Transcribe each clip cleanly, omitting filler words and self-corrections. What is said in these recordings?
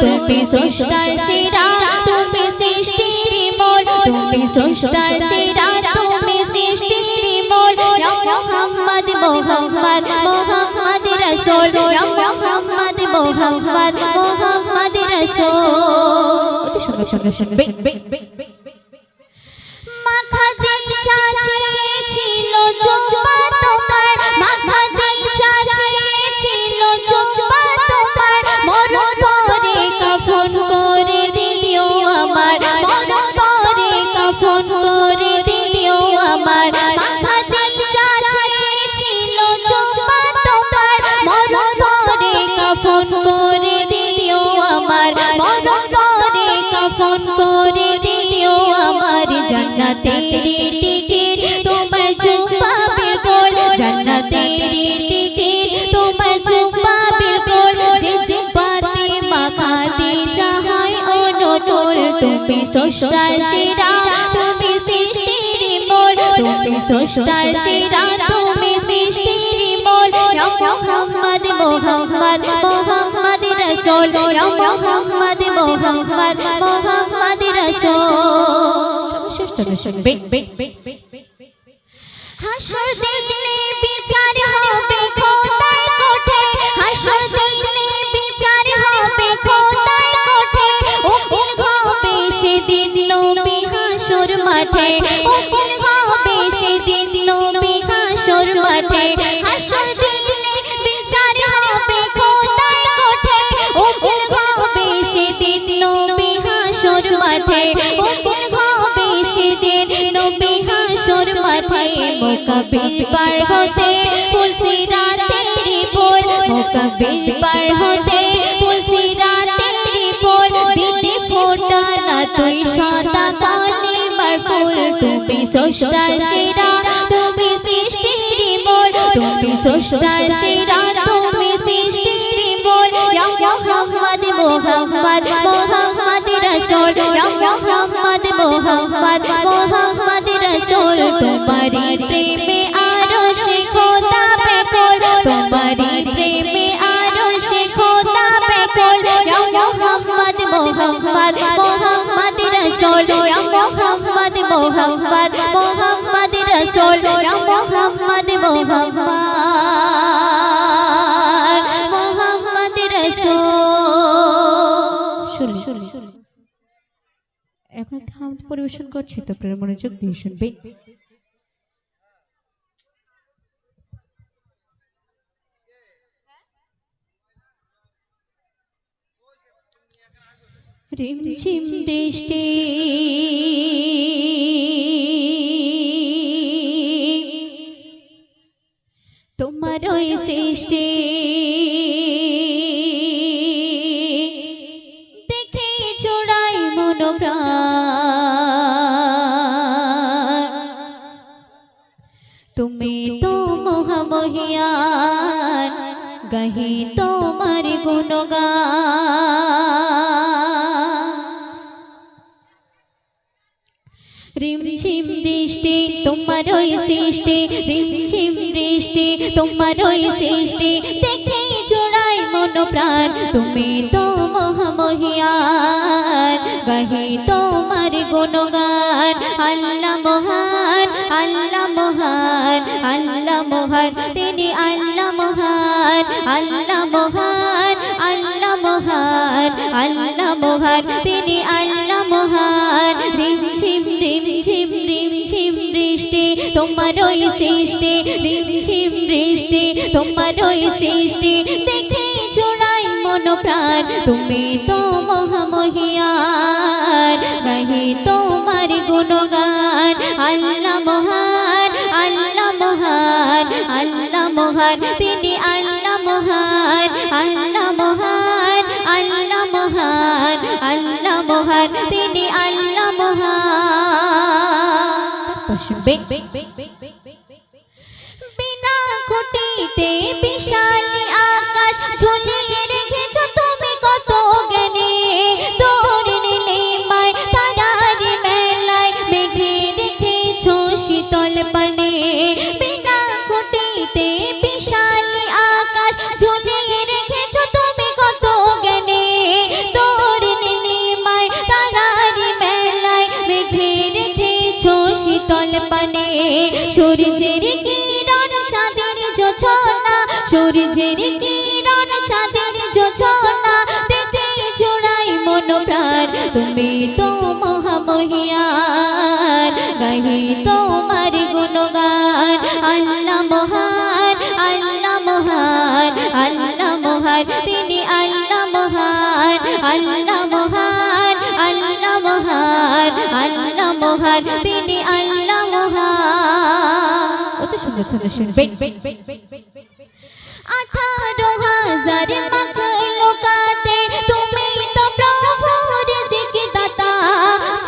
তুমি স্রষ্টার সেরা তুমি সৃষ্টির মূল তুমি স্রষ্টার সেরা তুমি সৃষ্টির মূল ইয়া মুহাম্মদ মুহাম্মদ মুহাম্মদ রাসূল ইয়া মুহাম্মদ মুহাম্মদ মুহাম্মদ রাসূল। অতি সুন্দর সুন্দর শুনবে। মাখাদিল চাচিয়ে ছিল জুব্বা তোমার মাখাদিল চাচিয়ে ছিল জুব্বা তোমার মরণ পরে কাফন করে দিও আমার মরণ পরে কাফন করে দিও আমার মাখাদিল চাচিয়ে ছিল জুব্বা তোমার মরণ পরে কাফন করে দিও আমার মরণ পরে কাফন করে দিও আমার জান্নাতের টিকিট তোমার জুব্বা বিলকুল জান্নাতের টিকিট তোমার জুব্বা বিলকুল যে জুব্বাতে মাখাতে চাই অনুকূল তুমি স্রষ্টার সেরা তুমি সৃষ্টির মূল তুমি স্রষ্টার সেরা তুমি সৃষ্টির মূল ইয়া মুহাম্মদ মুহাম্মদ মুহাম্মদ রাসূল ইয়া মুহাম্মদ মুহাম্মদ মুহাম্মদ রাসূল। হাসর দিনে বিচার হবে খোদার কোঠে হাসর দিনে বিচার হবে খোদার কোঠে উকিল হবে সেদিন নবী হাসর মাঠে উকিল হবে সেদিন নবী হাসর মাঠে হাসর দিনে বিচার হবে খোদার কোঠে উকিল হবে সেদিন নবী হাসর মাঠে উকিল হবে সেদিন নবী হাসর মাঠে মুকাবিল পার হতে ফুলসিরাতের ফুল মুকাবিল পার হতে ফুলসিরাতের ফুল দিলে ফোটা না তুই সাদা কালিমার ফুল তুমি স্রষ্টার সেরা তুমি সৃষ্টির মূল তুমি স্রষ্টার সেরা তুমি সৃষ্টির মূল ইয়া মুহাম্মদ মুহাম্মদ মুহাম্মদ রাসূল ইয়া মুহাম্মদ মুহাম্মদ মুহাম্মদ রাসূল তোমারি প্রেমে আরশে খোদা বেকুল তোমারি প্রেমে আরশে খোদা বেকুল ইয়া মুহাম্মদ মুহাম্মদ মুহাম্মদ রাসূল ইয়া মুহাম্মদ মুহাম্মদ মুহাম্মদ রাসূল ইয়া মুহাম্মদ মুহাম্মদ মুহাম্মদ রাসূল। শুনুন এখন একটা হামদ পরিবেশন করছি তো আপনারা মনোযোগ দিয়ে শুনবেন। রিমঝিম বৃষ্টি তোমার ওই সৃষ্টি দেখে জোড়াই মন প্রাণ তুমি তো মহামহিয়ান গাহি তোমার গুণগান রিমঝিম বৃষ্টি তোমার ওই সৃষ্টি রিমঝিম বৃষ্টি তোমার ওই সৃষ্টি দেখে জোড়াই মন প্রাণ তুমি তো মহামহিয়ান গাহি তোমার গুণগান আল্লাহ মহান আল্লাহ মহান আল্লাহ মহান তিনি আল্লাহ মহান আল্লাহ মহান আল্লাহ মহান আল্লাহ মহান তিনি আল্লাহ মহান রিমঝিম রিমঝিম রিমঝিম বৃষ্টি তোমার ওই সৃষ্টি রিমঝিম বৃষ্টি তোমার ওই সৃষ্টি দেখে জোড়াই মন প্রাণ তুমি তো মহামহিয়ান গাহি তোমার গুণগান আল্লাহ মহান আল্লাহ মহান আল্লাহ মহান তিনি আল্লাহ মহান আল্লাহ মহান আল্লাহ মহান আল্লাহ মহান তিনি আল্লাহ মহান। বিনা খুঁটিতে বিশাল আকাশ ঝুলিয়ে রেখেছ তুমি কত জ্ঞানে তোর নীলিমায় তারার মেলায় মেঘে রেখেছ শীতল পানে বিনা খুঁটিতে বিশাল আকাশ ঝুলিয়ে রেখেছ তুমি কত জ্ঞানে তোর সূর্যের কিরণ চাঁদের যোছনা, সূর্যের কিরণ চাঁদের যোছনা, দেখতে জোড়াই মন প্রাণ। তুমি তো মহামহিয়ান, গাহি তোমার গুণগান। আল্লাহ মহান, আল্লাহ মহান, আল্লাহ মহান, তিনি আল্লাহ মহান, আল্লাহ মহান, আল্লাহ মহান, আল্লাহ মহান, তিনি আল্লাহ মহান। কত সুন্দর সুন্দর শুনবেন। 18,000 মাখলুকাতে তুমি তো প্রভু রিজিক দাতা,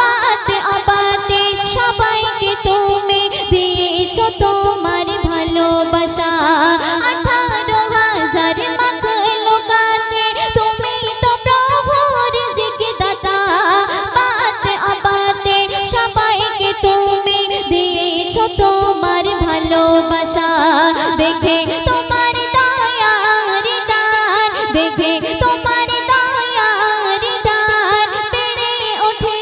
পাতে অপাতে সবাইকে তুমি দিয়েছো তোমার ভালোবাসা। 18,000 মাখলুকাতে তুমি তো প্রভু রিজিক দাতা, পাতে অপাতে সবাইকে তুমি দিয়েছো তোমার ভালোবাসা। দেখে তোমার দয়ার দান, দেখে তোমার দয়ার দান, বেড়ে ওঠে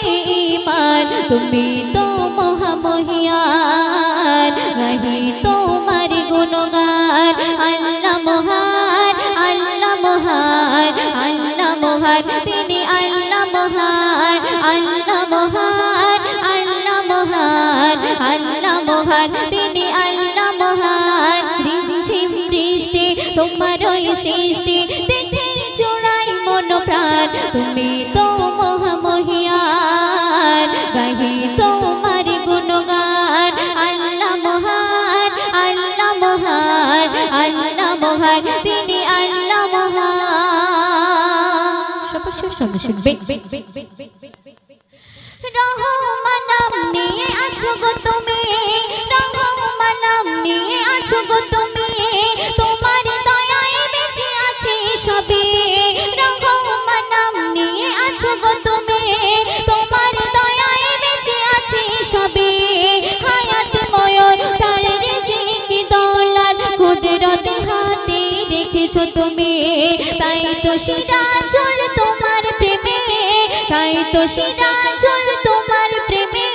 ঈমান। তুমি তো মহামহিয়ান, গাহি তোমার গুণগান। আল্লাহ মহান, আল্লাহ মহান, আল্লাহ মহান, তিনি আল্লাহ মহান, আল্লাহ মহান, আল্লাহ মহান, আল্লাহ মহান, তিনি আল্লাহ মহান। রিমঝিম বৃষ্টি তোমার ওই সৃষ্টি, দেখে জোড়াই মন প্রাণ। তুমি তো মহামহিয়ান, গাহি তোমার গুণগান। আল্লাহ মহান, আল্লাহ মহান, আল্লাহ মহান, তিনি আল্লাহ মহান। সবশেষ শব্দ শুনবেন। রহমান নাম নিয়ে আছো গো তুমি, রহমান নাম নিয়ে আছো গো তুমি, তোমার দয়ায় বেঁচে আছে সবে। রহমান নাম নিয়ে আছো গো তুমি, তোমার দয়ায় বেঁচে আছে সবে। হায়াত ময়ূর তার রিজিক দৌলত কুদরত হাতে রেখেছো তুমি, তাই তো সিরাজুল তোমার প্রেমে, তাই তো সিরাজুল তোমার প্রেমে,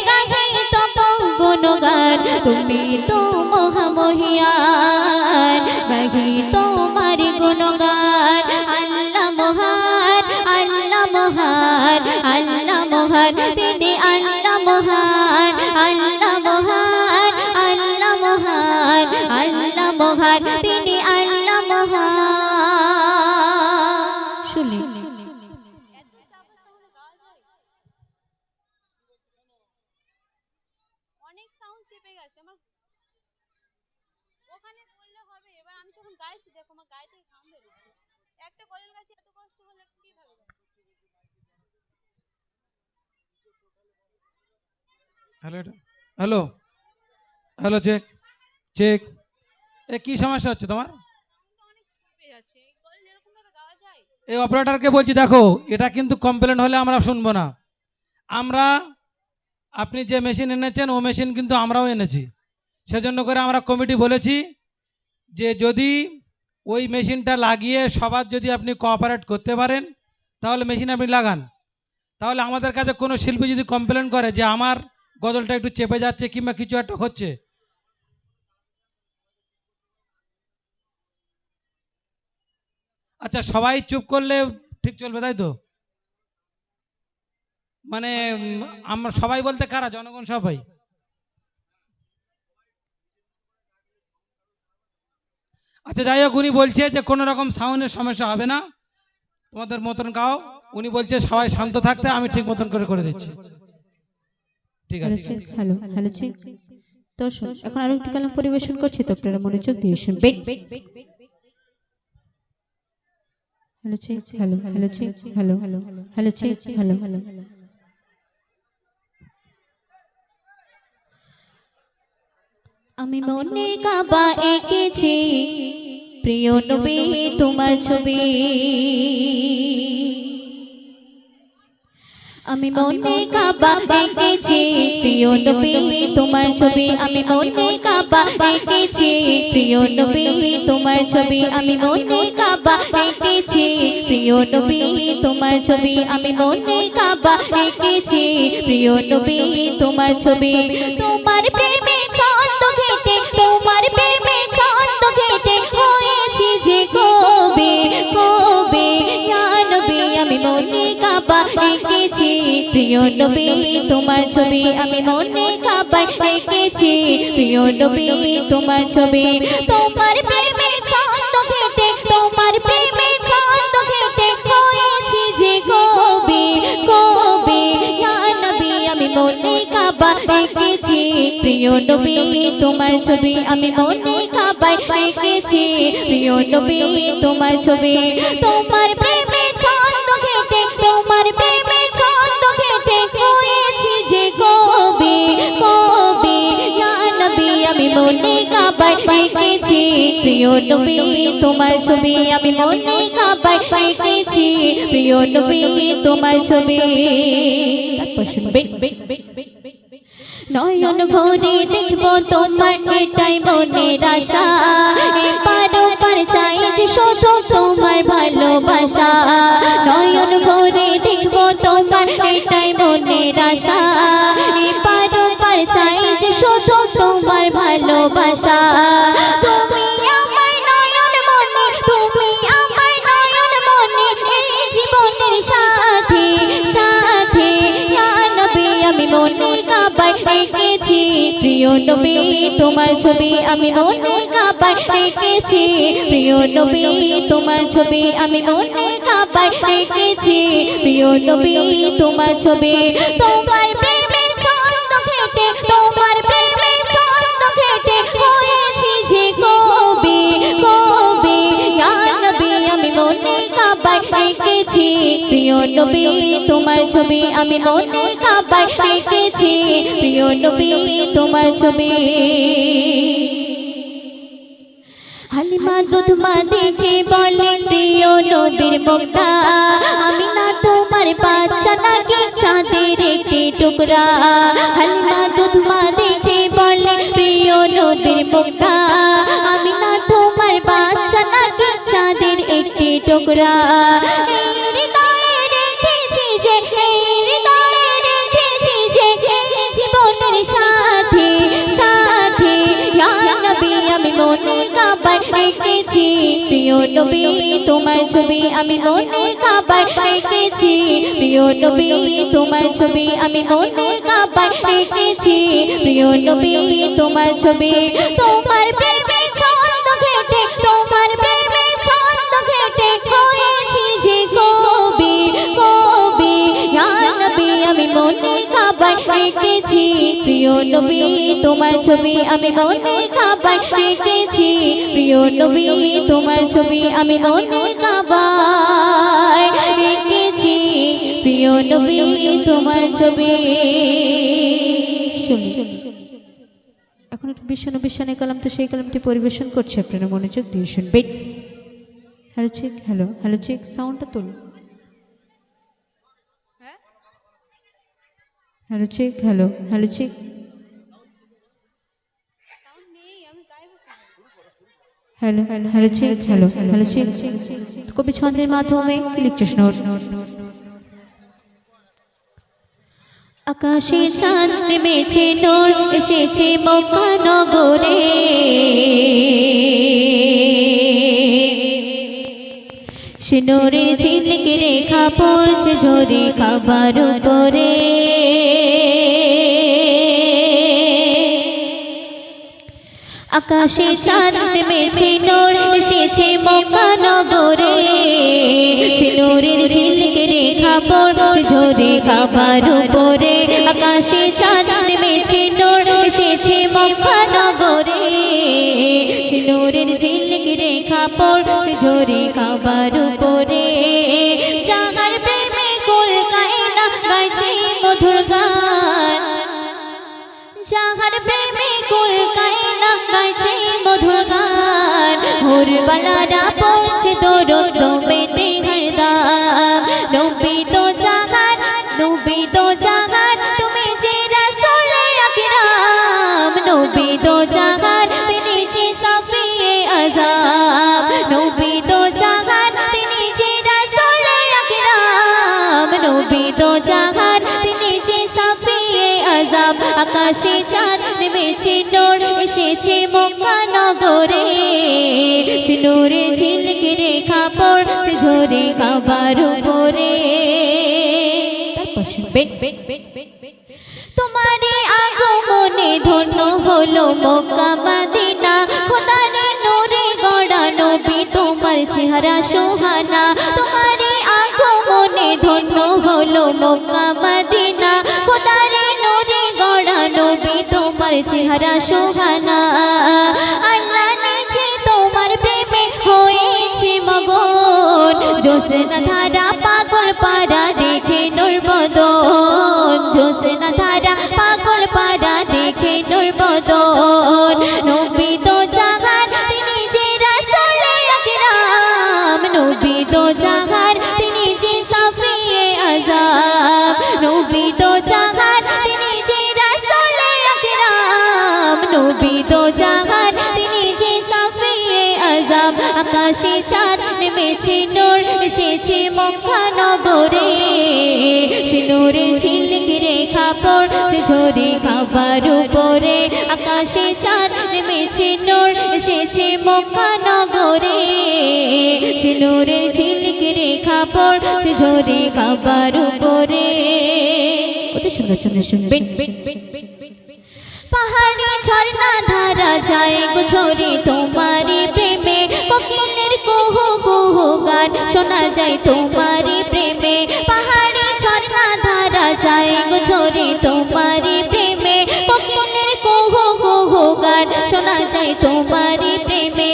গাহি তব গুণগান। তুমি তো মহামহিয়ান, গাহি তোমার গুণগান। আল্লাহ মহান, আল্লাহ মহান, আল্লাহ মহান, তিনি আল্লাহ মহান, আল্লাহ মহান, আল্লাহ মহান, আল্লাহ মহান, তিনি আল্লাহ মহান। শুনি অনেক সাউন্ড চেপে গেছে আমার, ওখানে বললে হবে। এবার আমি যখন গাইছি দেখো আমার গায়ে থেকে ঘাম বেরোচ্ছে। একটা গজল গাছি এত কষ্ট হলে কিভাবে গাই? Hello hello hello, check check. এ কি সমস্যা হচ্ছে তোমার? অনেক চেপে যাচ্ছে, এই গজল এরকম ভাবে গাওয়া যায়? এই অপারেটরকে বলছি, দেখো এটা কিন্তু কমপ্লেন হলে আমরা শুনবো না। আমরা, আপনি যে মেশিন এনেছেন ও মেশিন কিন্তু আমরাও এনেছি, সেজন্য করে আমরা কমিটি বলেছি যে যদি ওই মেশিনটা লাগিয়ে সবার যদি আপনি কোঅপারেট করতে পারেন তাহলে মেশিন আপনি লাগান। তাহলে আমাদের কাছে কোনো শিল্পী যদি কমপ্লেন করে যে আমার গজলটা একটু চেপে যাচ্ছে কিংবা কিছু একটা হচ্ছে, আচ্ছা সবাই চুপ করলে ঠিক চলবে তাই তো? মানে আমরা সবাই বলতে কারা? জনগণ সবাই? আচ্ছা যাই হোক, উনি বলছে যে কোনো রকম সাউন্ডের সমস্যা হবে না, তোমাদের মতন গাও। উনি বলছে সবাই শান্ত থাকতে, আমি ঠিক মতন করে দিচ্ছি। ঠিক আছে। Hello hello check. দর্শক এখন আরো একটি কালাম পরিবেশন করছি, তো আপনারা মনোযোগ দিয়ে শুনবেন। Hello check, hello hello check, hello hello hello check, hello hello. আমি মনে কাবা এঁকেছি প্রিয় নবী তোমার ছবি, আমি মনে কাবা এঁকেছি প্রিয় নবী তোমার ছবি, আমি মনে কাবা এঁকেছি প্রিয় নবী তোমার ছবি, আমি মনে কাবা এঁকেছি প্রিয় নবী তোমার ছবি, আমি মনে কাবা এঁকেছি প্রিয় নবী তোমার ছবি। তোমার প্রেমে ছল কাবা এঁকেছি প্রিয় নবী তোমার ছবি আমি মনে কাবায় এঁকেছি প্রিয় নবী তোমার ছবি তোমার প্রেমে ছন্দ ঘেটে তোমার প্রেমে ছন্দ ঘেটে হয়েছি যে কবি কবি ইয়া নবী আমি মনে কাবা এঁকেছি প্রিয় নবী তোমার ছবি আমি মনে কাবায় এঁকেছি প্রিয় নবী তোমার ছবি তোমার প্রেমে ছন্দ ঘেটে তোমার প্রেমে ছন্দ ঘেটে হয়েছি যে কবি কবি ইয়া নবী আমি মনে কাবায় এঁকেছি প্রিয় নবী তোমার ছবি আমি মনে কাবায় এঁকেছি প্রিয় নবী তোমার ছবি তারপর শুনবেন নয়ন ভরে দেখব তোমার এটাই মনের আশা এপার ওপার চাই যে শুধু তোমার ভালোবাসা নয়ন ভরে দেখব তোমার এটাই মনের আশা এপার ওপার চাই যে শুধু তোমার ভালোবাসা তুমি আমার নয়ন মনে তুমি আমার নয়ন মনে এই জীবনের সাথী সাথী ইয়া নবী আমি মনে কাবায় এঁকেছি প্রিয় নবী তোমার ছবি আমি মনে কাবায় এঁকেছি প্রিয় নবী তোমার ছবি আমি মনে কাবায় এঁকেছি প্রিয় নবী তোমার ছবি তোমার প্রেমে ছন্দ ঘেটে তোমার প্রেমে ছন্দ ঘেটে হয়েছি যে কবি কবি ইয়া নবী আমি মনে কাবায় এঁকেছি প্রিয় নবী তোমার ছবি আমি মনে কাবায় এঁকেছি প্রিয় নবী তোমার ছবি হালিমা দুধমা দেখে বলে প্রিয় নবীর মুখটা আমি না তোমার বাচ্চা নাকি চাঁদের একটি টুকরা হালিমা দুধমা দেখে বলে প্রিয় নবীর মুখটা আমি না তোমার বাচ্চা নাকি চাঁদের একটি টুকরা এই হৃদয়ে রেখেছি যে এই হৃদয়ে রেখেছি যে এই জীবনের সাথী সাথী ইয়া নবী আমি মনে কাবায় এঁকেছি প্রিয় নবী তোমার ছবি আমি মনে কাবায় এঁকেছি প্রিয় নবী তোমার ছবি আমি মনে কাবায় এঁকেছি প্রিয় নবী তোমার ছবি তোমার প্রেমে ছন্দ ঘেটে তোমার প্রেমে ছন্দ ঘেটে হয়েছি যে কবি কবি ইয়া নবী আমি মনে কাবায় এঁকেছি প্রিয় নবী তোমার ছবি আমি মনে কাবায় এঁকেছি প্রিয় নবী তোমার ছবি আমি মনে কাবায় এঁকেছি প্রিয় নবী তোমার ছবি এখন একটু বিশ্বনবীর শানে কালাম তো সেই কালামটি পরিবেশন করছে আপনারা মনোযোগ দিয়ে শুনবেন hello check hello hello check সাউন্ডটা তুলুন hello check hello hello check sound নেই আমি গাইবো hello hello check hello hello check কবি ছন্দের মাধ্যমে কি লিখছিস নোট আকাশে চাঁদ নেমেছে নূর এসেছে মক্কা নগরে সে নূরের ঝিলকে রেখা পড়ছে ঝরে খাবার উপরে আকাশে চাঁদ নেমেছে নূর এসেছে মক্কা নগরে সে নূরের ঝিলকে রেখা পড়ছে ঝরে খাবার উপরে আকাশে চাঁদ নেমেছে নূর এসেছে মক্কা নগরে সে নূরের ঝিলকে রেখা পড়ছে ঝরে খাবার উপরে জাগার প্রেমে কুল কায়না গাইছে মধুর গান জাগার প্রেমে কুল কায়না গাইছে মধুর গান ভোরবেলারা পড়ছে দরুদ দমেতে হরদম নবী তো জাগার তুমি যে রাসূল আকরাম নবী তো জাগার তিনি যে সাফিয়ে আযম নবী তো জাগার তিনি যে রাসূল আকরাম নবী তো জাগার তিনি যে সাফিয়ে আযম আকাশে চাঁদ নেমেছে নূর এসেছে মক্কা নগরে সে নূরের ঝিলকে রেখা পড়ছে ঝরে কাবার উপরে শুনবেন। তোমারে আগমনে ধন্য হলো মক্কা মদিনা, খোদারে নূরে গড়া নবী তোমার চেহারা সোহানা। তোমারে আগমনে ধন্য হলো মক্কা মদিনা, খোদারে নূরে গড়া নবী তোমার চেহারা সোহানা। আল্লাহ নিজে তোমার প্রেমে হয়েছে মগন, জোসনা ধারা পাগল পারা দেখে নূর বদন, জোসনা ধারা পাগল পারা দেখে নূর বদন। নবী তো জাগার তিনি যে রাসূলে আকরাম, নবী তো জাগার তিনি যে সাফিয়ে আযম, নবী তো জাগার তিনি যে রাসূলে আকরাম, নবী তো জাগার তিনি যে সাফিয়ে আযম। আকাশে চাঁদ নেমেছে নূর এসেছে মক্কা নগরে, সে নূরের ঝিলিক রেখা পড়ছে ঝরে কাবার উপরে। আকাশে চাঁদ নেমেছে নূর এসেছে মক্কা নগরে, সে নূরের ঝিলিক রেখা পড়ছে ঝরে কাবার উপরে। কত সুন্দর সুন্দর শুনবেন। পাহাড়ি ঝর্ণা ধারা যায় গো ঝরে তোমারি প্রেমে, কোকিলের কুহু কুহু গান শোনা যায় তোমারি প্রেমে। পাহাড়ি ঝর্ণা ধারা যায় গো ঝরে তোমারি প্রেমে, কোকিলের কুহু কুহু গান শোনা যায় তোমারি প্রেমে।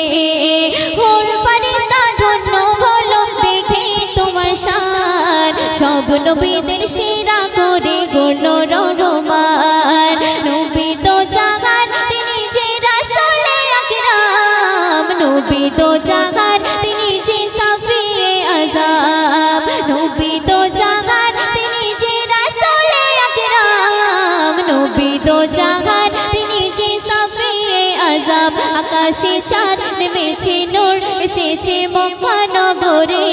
হুর ফারিস্তা ধন্য হলো দেখে তোমার শান, সব নবীদের সেরা করে গণ রহমান। নবী তো জাগার তিনি যে রাসূলে আকরাম, নবী তো জাগার তিনি যে সাফিয়ে আযম, নবী তো জাগার তিনি যে রাসূলে আকরাম, নবী তো জাগার তিনি যে সাফিয়ে আযম। আকাশে চাঁদ নেমেছে নূর এসেছে মক্কা নগরে,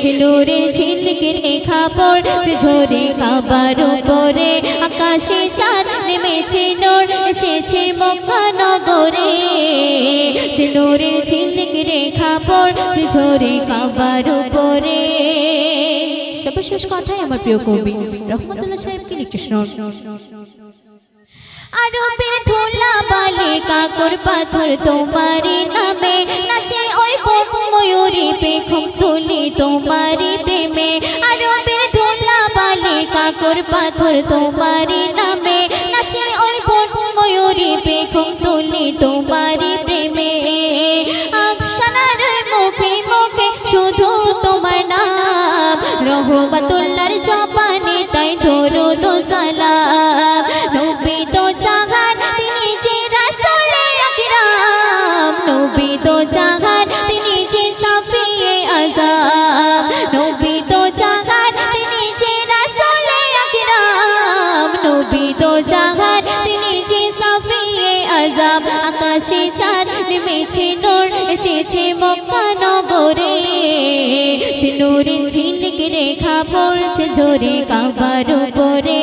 সে নূরের ঝিলিক রেখা পড়ছে ঝরে কাবার উপরে। আকাশে চাঁদ নেমেছে নূর এসেছে মক্কা নগরে, সে নূরের ঝিলিক রেখা পড়ছে ঝরে কাবার উপরে। সর্বশেষ কথাই আমার প্রিয় কবি রহমতুল্লাহ সাহেবকে লিখছে শুনুন। আরবের ধুলা বালি কাকর পাথর তোমারি নামে, নাচে ওই বন ময়ূরী পেখম তুলি তোমারি প্রেমে। আরবের ধুলা বালি কাকর পাথর তোমারি নামে, নাচে ওই বন ময়ূরী পেখম তুলি তোমারি প্রেমে। আফসানার মুখে মুখে শুধু তোমার নাম, রহমতুল্লাহর জবানে তাই দরুদ ও সালাম। নবী তো জাগার তিনি যে রাসূলে আকরাম, নবী তো জাগার তিনি যে সাফিয়ে আযম, নবী তো জাগার তিনি যে রাসূলে আকরাম, নবী তো জাগার তিনি যে সাফিয়ে আযম। আকাশে চাঁদ নেমেছে নূর এসেছে মক্কা নগরে, সে নূরের ঝিলিক রেখা পড়ছে ঝরে কাবার উপরে।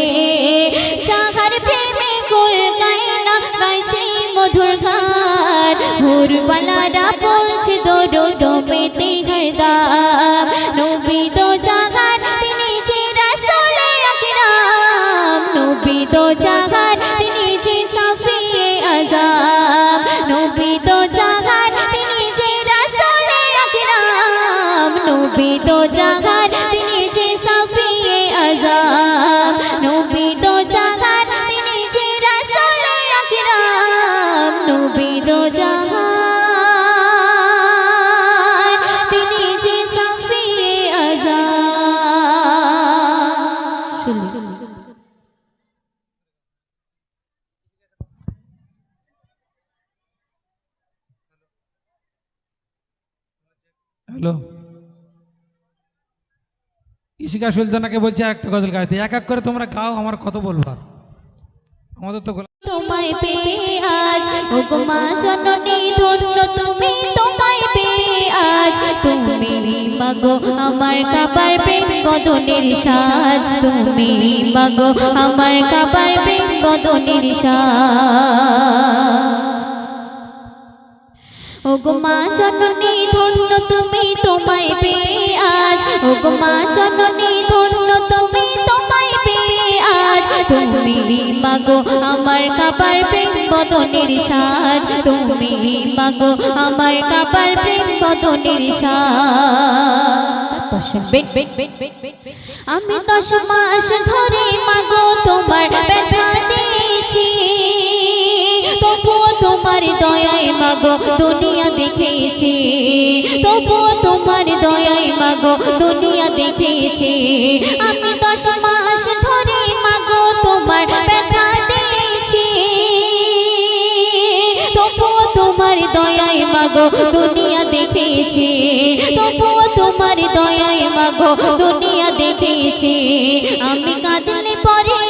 জাগার প্রেমে কুল গায়না গাইছে মধুর গান, হুরবালারা পড়ছে দরুদ মেতে হরদম। নবী তো জাগার তিনি যে রাসূলে আকরাম, নবী তো জাগার তিনি যে সাফিয়ে আযম, নবী তো জাগার তিনি যে রাসূলে আকরাম, নবী তো জাগার তিনি যে সাফিয়ে আযম, নবী তো জাগার তিনি যে রাসূলে আকরাম, নবী তো জাগার তিনি যে সাফিয়ে আযম। হ্যালো, ইশিকা সুলতানাকে বলছি একটা গজল গাইতে, এক এক করে তোমরা গাও, আমার কত বলবার, আমাদের তো তোমায় পেয়ে আজ ওগো মা জননী ধন্য তুমি, তোমায় পেয়ে আজ তুমি মাগো আমার কাবার প্রেম বদনের সাজ, তুমি মাগো আমার কাবার প্রেম বদনের সাজ। ওগো মা জননী ধন্য তুমি তোমায় পেয়ে আজ, ওগো মা জননী ধন্য তুমি তোমায় পেয়ে আজ। তুমি মাগো আমার কাবার প্রেম বদনের সাজ, তুমি মাগো আমার কাবার প্রেম বদনের সাজ। আমি 10 মাস ধরে মাগো তোমার ব্যথা দিয়েছি, তবুও তোমার দয়ায় মাগো দুনিয়া দেখেছি, তবুও তোমার দয়ায় মাগো দুনিয়া দেখেছি। আমি 10 মাস ধরে মাগো তোমার ব্যথা দিয়েছি, তবুও তোমার দয়ায় মাগো দুনিয়া দেখেছি, তবুও তোমার দয়ায় মাগো দুনিয়া দেখেছি। আমি কাঁদলে পরে,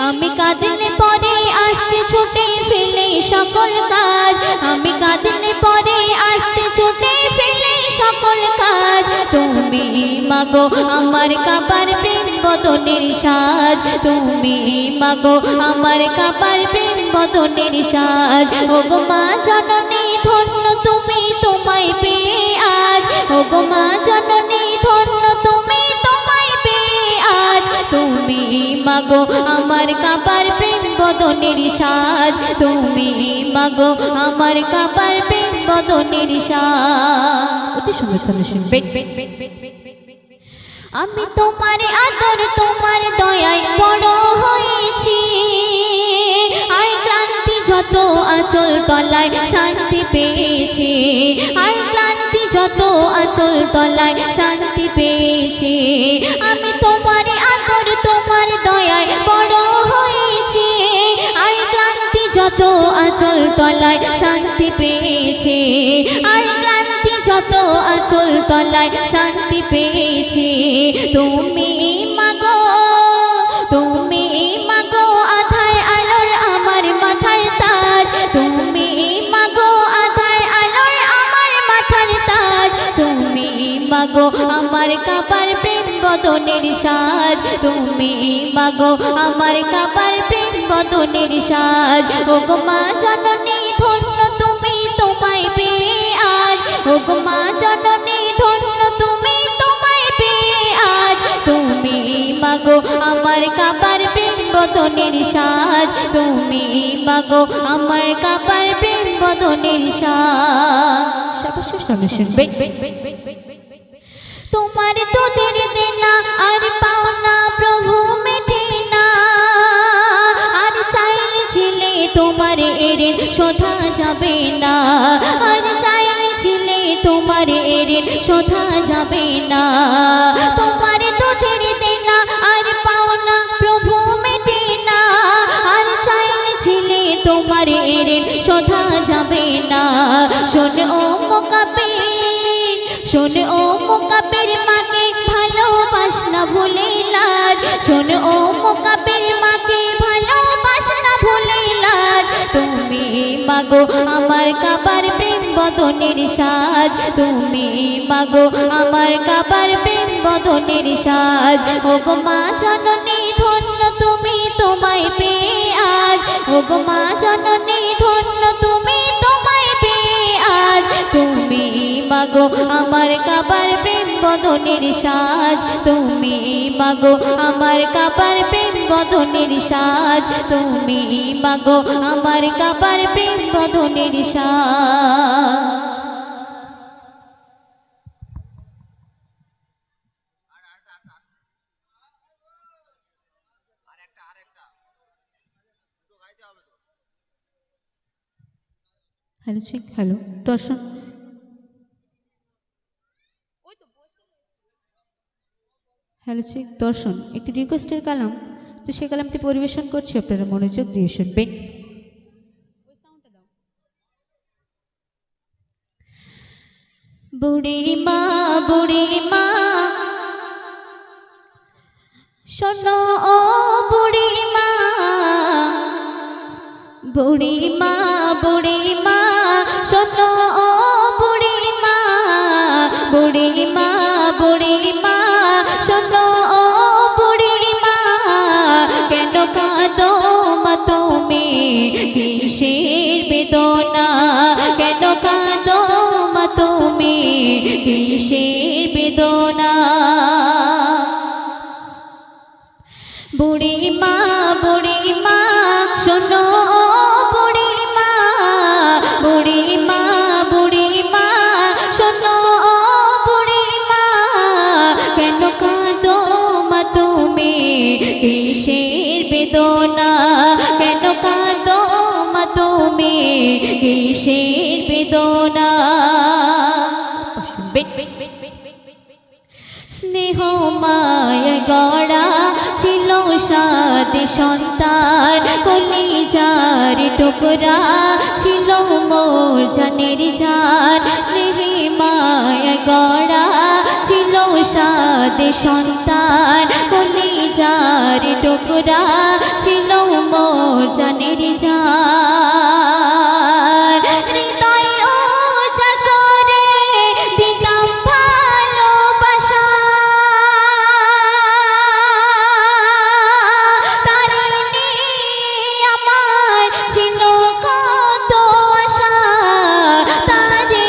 আমি কাঁদলে পরে আসতে ছুটে ফেলে সকল কাজ, আমি কাঁদলে পরে আসতে ছুটে ফেলে সকল কাজ। তুমি মাগো আমার কাবার প্রেম বদনের সাজ, তুমি মাগো আমার কাবার প্রেম বদনের সাজ। ওগো মা জননী ধন্য তুমি তোমায় পেয়ে আজ, ওগো মা জননী ধন্য তুমি তোমায় পেয়ে আজ। তুমি মাগো আমার কাবার প্রেম বদনের সাজ, তুমি মাগো আমার কাবার প্রেম বদনের সাজ। অতি সুন্দর চলে শুনবে। আমি তোমার আদর তোমার দয়ায় বড় হয়েছি, আর ক্লান্তি যত আঁচল তলায় শান্তি পেয়েছি, আর ক্লান্তি যত আঁচল তলায় শান্তি পেয়েছি। আমি তোমার আদর তোমার দয়ায় বড় হয়েছি, আর ক্লান্তি যত আঁচল তলায় শান্তি পেয়েছি, আর ক্লান্তি যত আঁচল তলায় শান্তি পেয়েছি। তুমি মাগো, তুমি মাগো আধার আলোর আমার মাথার তাজ, তুমি মাগো আধার আলোর আমার মাথার তাজ। তুমি মাগো আমার কাবার প্রেম বদনের সাজ, তুমি মাগো আমার কাবার প্রেম বদনের সাজ। ওগো মা জননী ধন্য তুমি তোমায় পেয়ে আজ, ওগো মা জননী ধন্য তুমি তোমায় পেয়ে আজ। তুমি মাগো আমার কাবার প্রেম বদনের সাজ, তুমি মাগো আমার কাবার প্রেম বদনের সাজ। সর্বশ্রেষ্ঠ শুনবে। তোমার তোদের দেনা আর পাওনা প্রভু মেটে না, আর চাইলে ছিলে তোমার এরেন শোধা যাবে না, আর চাইলে ছিলে তোমার এরেন শোধা যাবে না। তোমার তোদের দেনা আর পাওনা প্রভু মেটে না, আর চাইলে ছিলে তোমার এরেন শোধা যাবে না। শোন ও মোকাবির, শোন ও মোকাবির মাকে ভালোবাস না ভুলে লাজ, শোন ও মোকাবির মাকে ভালোবাস না ভুলে লাজ। তুমি মাগো আমার কাবার প্রেম বদনের সাজ, তুমি মাগো আমার কাবার প্রেম বদনের সাজ। ওগো মা জননী ধন্য তুমি তোমায় পেয়ে আজ, ওগো মা জননী ধন্য তুমি তোমায় পেয়ে আজ। তুমি মাগো আমার কাবার প্রেম বদনের সাজ, তুমি মাগো আমার কাবার প্রেম বদনের সাজ, তুমি মাগো আমার কাবার প্রেম বদনের সাজ। হ্যালো চেক, হ্যালো দর্শন, ওই তো বসে হ্যালো চেক দর্শন, একটি রিকোয়েস্টের কালাম, তো সে কালামটি পরিবেশন করছি, আপনারা মনোযোগ দিয়ে শুনবেন। ওই সাউন্ডটা দাও। বুড়ি মা শোনো ও বুড়ি মা, বুড়ি মা শোনো ও বুড়ি মা, বুড়ি মা শোনো ও বুড়ি মা। কেন কাঁদো মা তুমি কিসের বেদনা, কেন কাঁদো কিসের বেদনা বুড়ি মা শোনো বুড়ি মা শোনো বুড়ি মা কেন কাঁদো মা তুমি কিসের বেদনা কেন কাঁদো মা তুমি কিসের বেদনা স্নেহ মায় গড়া ছিল সাত সন্তান কলিজার টুকরা ছিল মোর জানের জান স্নেহে মায় গড়া ছিল সাত সন্তান কলিজার টুকরা ছিল মোর জানের জান হৃদয় উজাড় করে দিতাম ভালোবাসা তারে নিয়ে আমার ছিল কত আশা তারে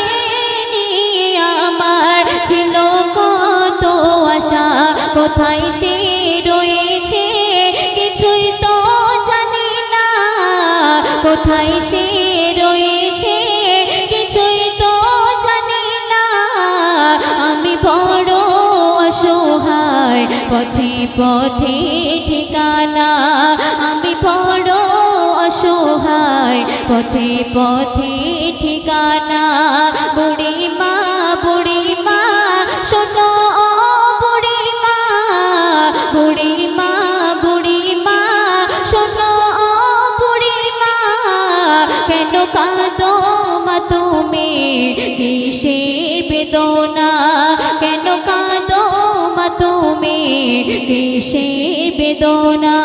নিয়ে আমার ছিল কত আশা কোথায় সে রয়েছে কিছুই তো জানি না কোথায় সে রয়েছে কিছুই তো জানি না আমি বড় অসহায় পথে পথে ঠিকানা আমি বড় অসহায় পথে পথে ঠিকানা বুড়ি মা শোনো বুড়ি মা শোনো বুড়ি মা কেন কাঁদো মা তুমি কিসের বেদনা কেন কাঁদো মা তুমি কিসের বেদনা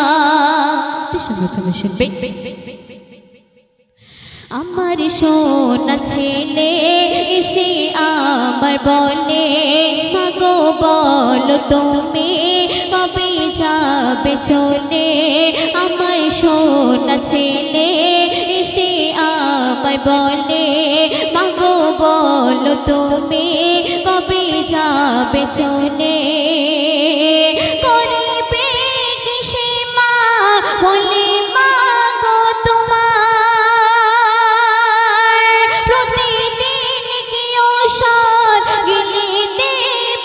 আমার সোনা ছেলে এসে আমার বলে মাগো বলো তুমি কবে যাবে চলে আমার সোনা ছেলে এসে আমায় বলে মাগো বলো তুমি কবে যাবে চলে করিবে কিসে মা বলে মাগো তোমার প্রতিদিন কি ঔষধ গিলিতে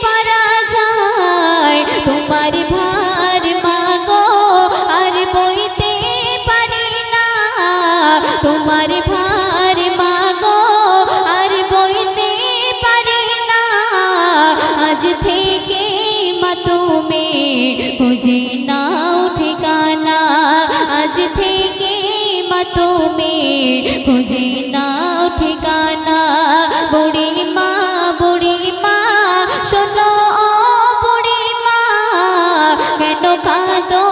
পারা যায় তোমার ভার মাগো আর বইতে পারি না তোমার ভার মাগো আর বইতে পারি না আজ থেকে মা তুমি খুঁজে নাও ঠিকানা আজ থেকে মা তুমি খুঁজে নাও ঠিকানা বুড়ি মা শোনো বুড়ি মা কেন কাঁদো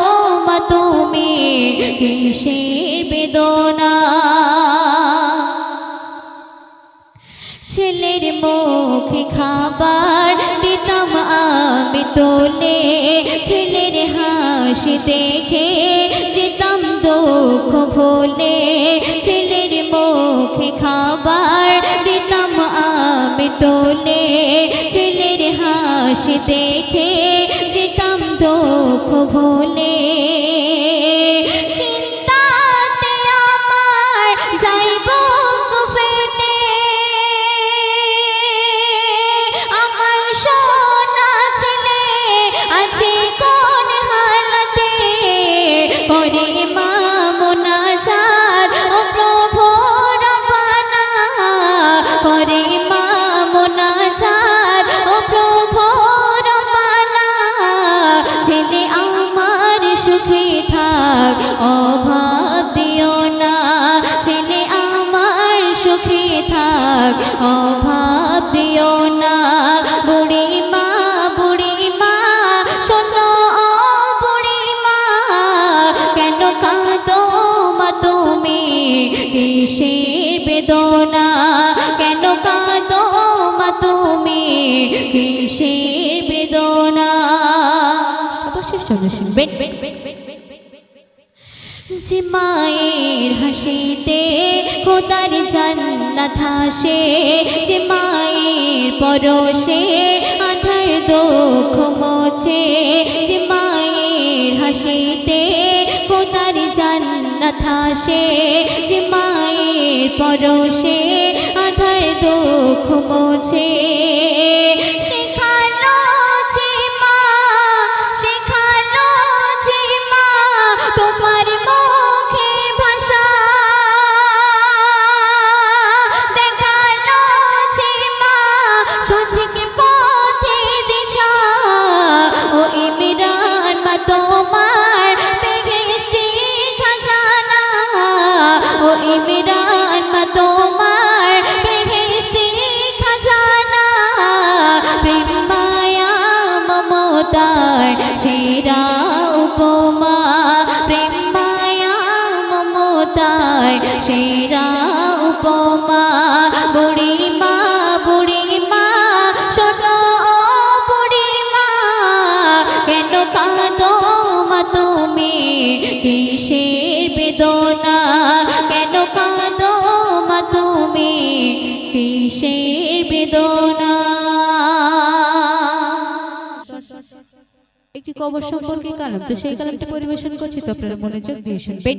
মা তুমি কিসের বেদনা ছেলের মুখে খাবার দিতাম আমি তোলে ছেলের হাসি দেখে যেতাম দুঃখ ভুলে ছেলের মুখে খাবার দিতাম আমি তোলে ছেলের হাসি দেখে যেতাম দুঃখ ভুলে চিন্তাতে আমার যাইব ফেটে আমার সোনা ছেলে আছে কোন হালতে করে মা মোনাজাত ও প্রভু রব্বানা করে মা মোনাজাত ও প্রভু রব্বানা ছেলে আমার সুখে থাক অভাব দিও না ছেলে আমার সুখে থাক অভাব দিও না বুড়ি মা শোনো বুড়ি মা কেন কাঁদো মা তুমি কিসের বেদনা কেন কাঁদো মা তুমি কিসের বেদনা যে মায়ের হাসিতে খোদার জান্নাত হাসে, যে মায়ের পরশে আঁধার দুঃখ মোছে, যে মায়ের হাসিতে খোদার জান্নাত হাসে, যে মায়ের পরশে আঁধার দুঃখ মোছে। শেখালো যে মা, শেখালো যে মা তোমার মুখের ভাষা, দেখালো যে মা সঠিক পথের দিশা। ও ইমরান মা তোমার বেহেশতি খাজানা, ও ইমরান মা তোমার বেহেশতি খাজানা। প্রেম মায়া মমতার সেরা উপমা, প্রেম মায়া মমতার সেরা উপমা। বুড়িমা বুড়িমা শোনো বুড়িমা, কেন কাঁদো মা তুমি কিসের বেদনা, কেন কাঁদো মা তুমি কিসের বেদনা। একটি কবর সম্পর্কে কালাম, তো সেই কালামটি পরিবেশন করছি, তো আপনারা মনোযোগ দিয়ে শুনবেন।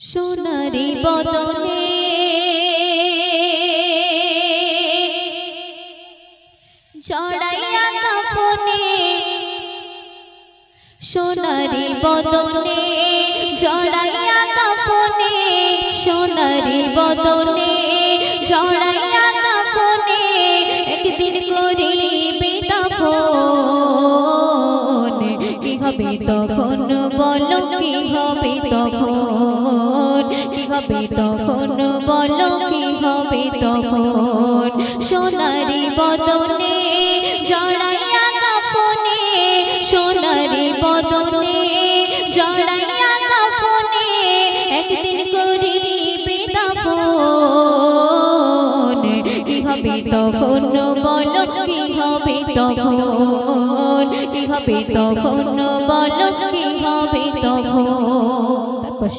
সোনারি বদনে জড়াইয়া কাফনে, সোনারি বদনে জড়াইয়া কাফনে, সোনারি বদনে জড়াইয়া কাফনে। একদিন করিবে দাফন, কি হবে তখন বলো, কি হবে তখন, কি হবে তখন বলো, কি হবে তখন। সোনারি বদনে জড়াইয়া কাফনে, সোনারি বদনে জড়াইয়া কাফনে। একদিন করিবে দাফন, কি হবে তখন বলো, কি হবে তখন, কি হবে তখন বলো, কি হবে তখন।